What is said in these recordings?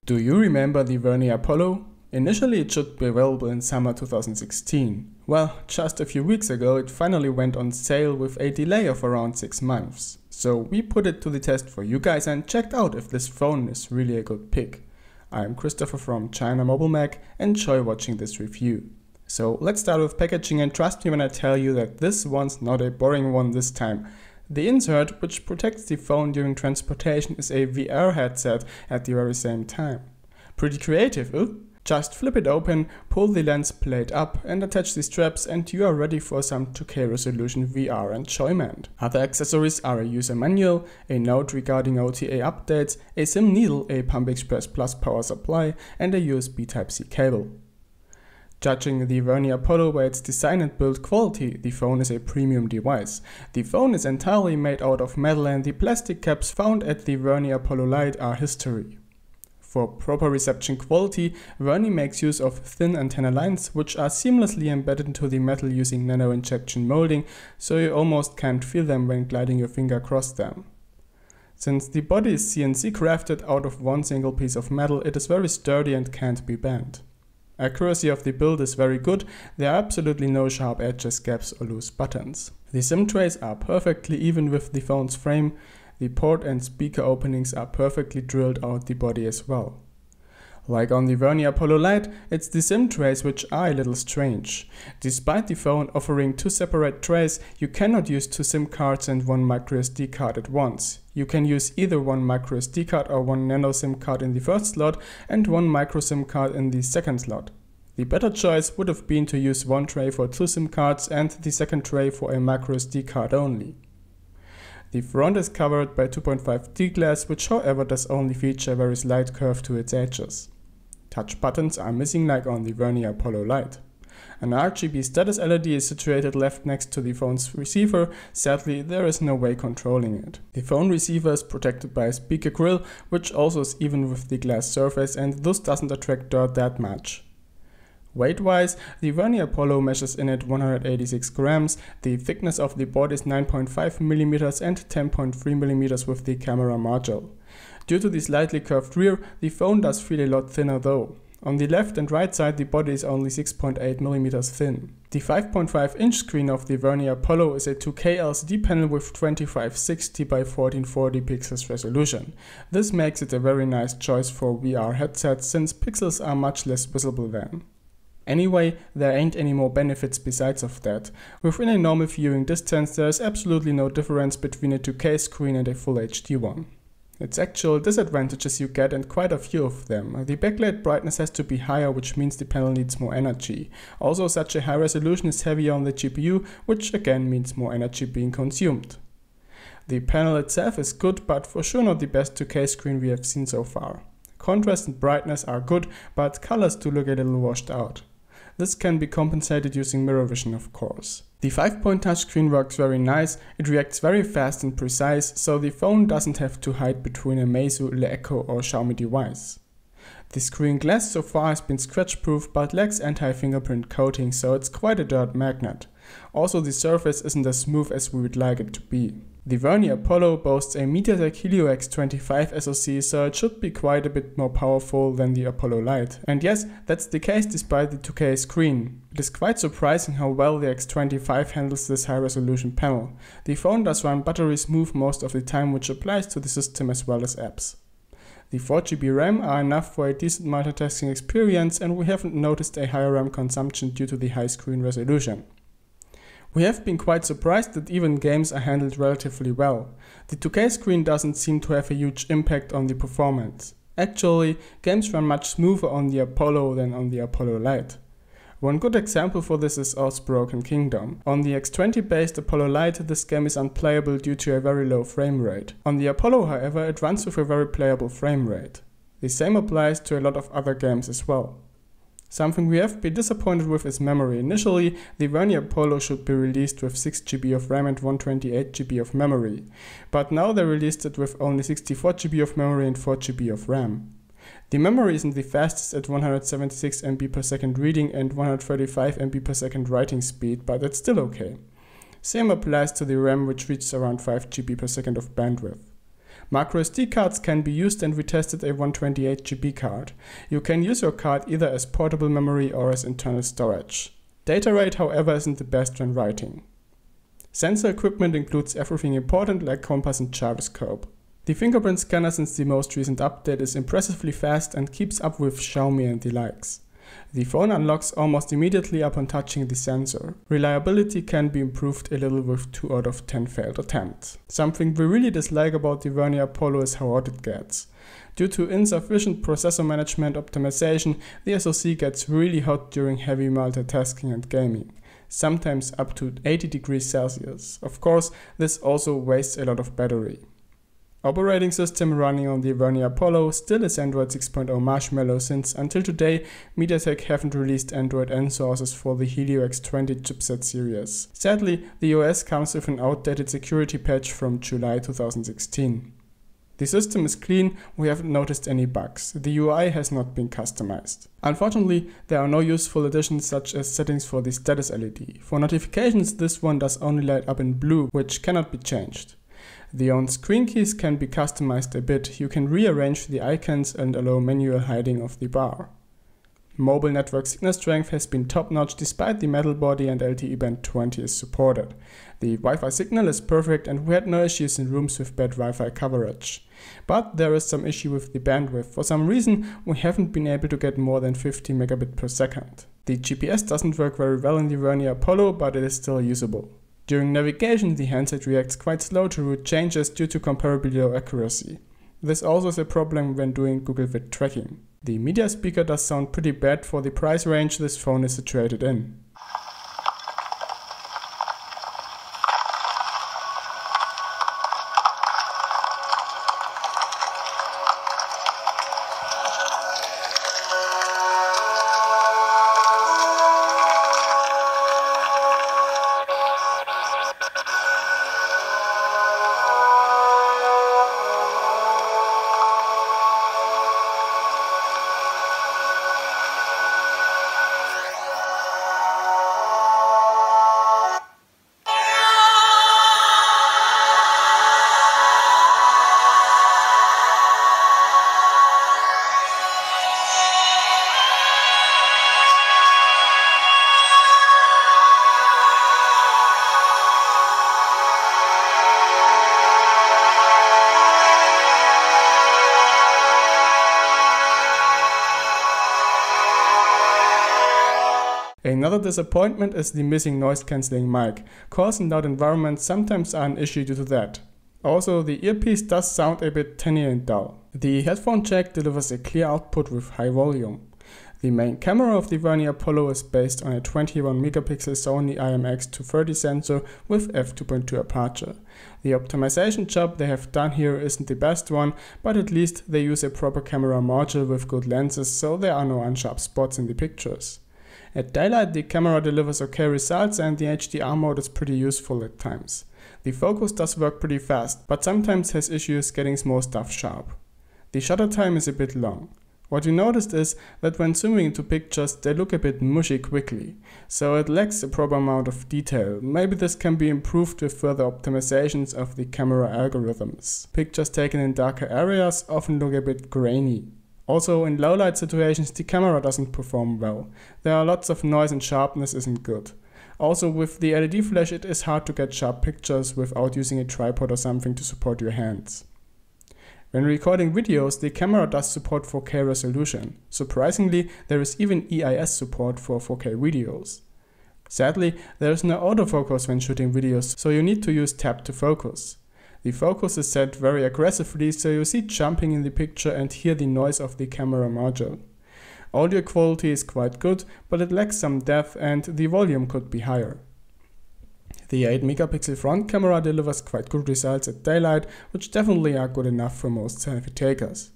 Do you remember the Vernee Apollo? Initially it should be available in summer 2016. Well, just a few weeks ago it finally went on sale with a delay of around 6 months. So we put it to the test for you guys and checked out if this phone is really a good pick. I'm Christopher from ChinaMobileMag, enjoy watching this review. So let's start with packaging, and trust me when I tell you that this one's not a boring one this time. The insert, which protects the phone during transportation, is a VR headset at the very same time. Pretty creative, eh? Just flip it open, pull the lens plate up and attach the straps and you are ready for some 2K resolution VR enjoyment. Other accessories are a user manual, a note regarding OTA updates, a SIM needle, a Pump Express Plus power supply and a USB Type-C cable. Judging the Vernee Apollo by its design and build quality, the phone is a premium device. The phone is entirely made out of metal and the plastic caps found at the Vernee Apollo Lite are history. For proper reception quality, Vernee makes use of thin antenna lines which are seamlessly embedded into the metal using nano injection molding, so you almost can't feel them when gliding your finger across them. Since the body is CNC crafted out of one single piece of metal, it is very sturdy and can't be bent. Accuracy of the build is very good, there are absolutely no sharp edges, gaps or loose buttons. The SIM trays are perfectly even with the phone's frame, the port and speaker openings are perfectly drilled out the body as well. Like on the Vernee Apollo Lite, it's the SIM trays which are a little strange. Despite the phone offering 2 separate trays, you cannot use 2 SIM cards and 1 microSD card at once. You can use either 1 microSD card or 1 nano SIM card in the first slot and 1 micro SIM card in the second slot. The better choice would have been to use 1 tray for 2 SIM cards and the second tray for a microSD card only. The front is covered by 2.5D glass, which however does only feature a very slight curve to its edges. Touch buttons are missing like on the Vernee Apollo Lite. An RGB status LED is situated left next to the phone's receiver. Sadly, there is no way controlling it. The phone receiver is protected by a speaker grill, which also is even with the glass surface and thus doesn't attract dirt that much. Weight-wise, the Vernee Apollo measures in at 186 grams, the thickness of the board is 9.5 mm and 10.3 mm with the camera module. Due to the slightly curved rear, the phone does feel a lot thinner though. On the left and right side the body is only 6.8 mm thin. The 5.5-inch screen of the Vernee Apollo is a 2K LCD panel with 2560 by 1440 pixels resolution. This makes it a very nice choice for VR headsets since pixels are much less visible then. Anyway, there ain't any more benefits besides of that. Within a normal viewing distance there is absolutely no difference between a 2K screen and a Full HD one. Its actual disadvantages you get, and quite a few of them. The backlight brightness has to be higher, which means the panel needs more energy. Also, such a high resolution is heavier on the GPU, which again means more energy being consumed. The panel itself is good, but for sure not the best 2K screen we have seen so far. Contrast and brightness are good, but colors do look a little washed out. This can be compensated using mirror vision, of course. The 5-point touchscreen works very nice, it reacts very fast and precise, so the phone doesn't have to hide between a Meizu, Echo or Xiaomi device. The screen glass so far has been scratch-proof but lacks anti-fingerprint coating, so it's quite a dirt magnet. Also, the surface isn't as smooth as we would like it to be. The Vernee Apollo boasts a Mediatek Helio X25 SoC, so it should be quite a bit more powerful than the Apollo Lite. And yes, that's the case despite the 2K screen. It is quite surprising how well the X25 handles this high resolution panel. The phone does run buttery smooth most of the time, which applies to the system as well as apps. The 4GB RAM are enough for a decent multitasking experience, and we haven't noticed a higher RAM consumption due to the high screen resolution. We have been quite surprised that even games are handled relatively well. The 2K screen doesn't seem to have a huge impact on the performance. Actually, games run much smoother on the Apollo than on the Apollo Lite. One good example for this is Broken Kingdom. On the X20 based Apollo Lite, this game is unplayable due to a very low frame rate. On the Apollo, however, it runs with a very playable frame rate. The same applies to a lot of other games as well. Something we have been disappointed with is memory. Initially, the Vernee Apollo should be released with 6GB of RAM and 128GB of memory, but now they released it with only 64GB of memory and 4GB of RAM. The memory isn't the fastest at 176 MB per second reading and 135 MB per second writing speed, but it's still okay. Same applies to the RAM, which reaches around 5GB per second of bandwidth. microSD cards can be used, and we tested a 128GB card. You can use your card either as portable memory or as internal storage. Data rate, however, isn't the best when writing. Sensor equipment includes everything important like compass and gyroscope. The fingerprint scanner since the most recent update is impressively fast and keeps up with Xiaomi and the likes. The phone unlocks almost immediately upon touching the sensor. Reliability can be improved a little with 2 out of 10 failed attempts. Something we really dislike about the Vernee Apollo is how hot it gets. Due to insufficient processor management optimization, the SoC gets really hot during heavy multitasking and gaming, sometimes up to 80 degrees Celsius. Of course, this also wastes a lot of battery. Operating system running on the Vernee Apollo still is Android 6.0 Marshmallow, since until today Mediatek haven't released Android N sources for the Helio X25 chipset series. Sadly, the OS comes with an outdated security patch from July 2016. The system is clean, we haven't noticed any bugs. The UI has not been customized. Unfortunately, there are no useful additions such as settings for the status LED. For notifications, this one does only light up in blue, which cannot be changed. The on-screen keys can be customized a bit. You can rearrange the icons and allow manual hiding of the bar. Mobile network signal strength has been top-notch despite the Metal Body and LTE band 20 is supported. The Wi-Fi signal is perfect and we had no issues in rooms with bad Wi-Fi coverage. But there is some issue with the bandwidth. For some reason, we haven't been able to get more than 50 megabit per second. The GPS doesn't work very well in the Vernee Apollo, but it is still usable. During navigation, the handset reacts quite slow to route changes due to comparably low accuracy. This also is a problem when doing Google Vid tracking. The media speaker does sound pretty bad for the price range this phone is situated in. Another disappointment is the missing noise cancelling mic. Calls in loud environments sometimes are an issue due to that. Also, the earpiece does sound a bit tinny and dull. The headphone jack delivers a clear output with high volume. The main camera of the Vernee Apollo is based on a 21 megapixel Sony IMX230 sensor with f2.2 aperture. The optimization job they have done here isn't the best one, but at least they use a proper camera module with good lenses, so there are no unsharp spots in the pictures. At daylight, the camera delivers okay results and the HDR mode is pretty useful at times. The focus does work pretty fast, but sometimes has issues getting small stuff sharp. The shutter time is a bit long. What you noticed is that when zooming into pictures, they look a bit mushy quickly, so it lacks a proper amount of detail. Maybe this can be improved with further optimizations of the camera algorithms. Pictures taken in darker areas often look a bit grainy. Also, in low light situations, the camera doesn't perform well. There are lots of noise and sharpness isn't good. Also, with the LED flash, it is hard to get sharp pictures without using a tripod or something to support your hands. When recording videos, the camera does support 4K resolution. Surprisingly, there is even EIS support for 4K videos. Sadly, there is no autofocus when shooting videos, so you need to use tap to focus. The focus is set very aggressively, so you see jumping in the picture and hear the noise of the camera module. Audio quality is quite good, but it lacks some depth and the volume could be higher. The 8 megapixel front camera delivers quite good results at daylight, which definitely are good enough for most selfie takers.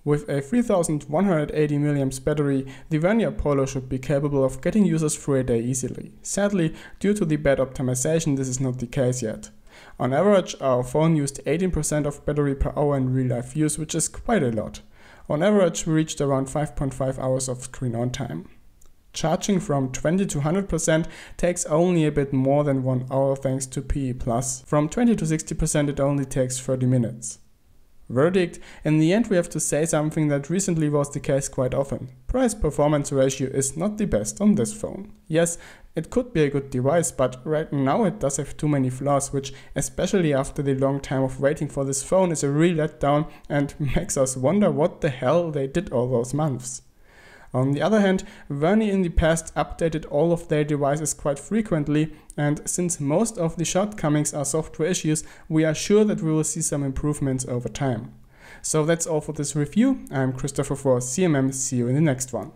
With a 3180 mAh battery, the Vernee Apollo should be capable of getting users through a day easily. Sadly, due to the bad optimization, this is not the case yet. On average, our phone used 18% of battery per hour in real-life use, which is quite a lot. On average, we reached around 5.5 hours of screen on time. Charging from 20 to 100% takes only a bit more than 1 hour thanks to PE+. From 20 to 60% it only takes 30 minutes. Verdict: in the end we have to say something that recently was the case quite often. Price-performance ratio is not the best on this phone. Yes, it could be a good device, but right now it does have too many flaws, which, especially after the long time of waiting for this phone, is a real letdown and makes us wonder what the hell they did all those months. On the other hand, Vernee in the past updated all of their devices quite frequently, and since most of the shortcomings are software issues, we are sure that we will see some improvements over time. So that's all for this review. I'm Christopher for CMM, see you in the next one.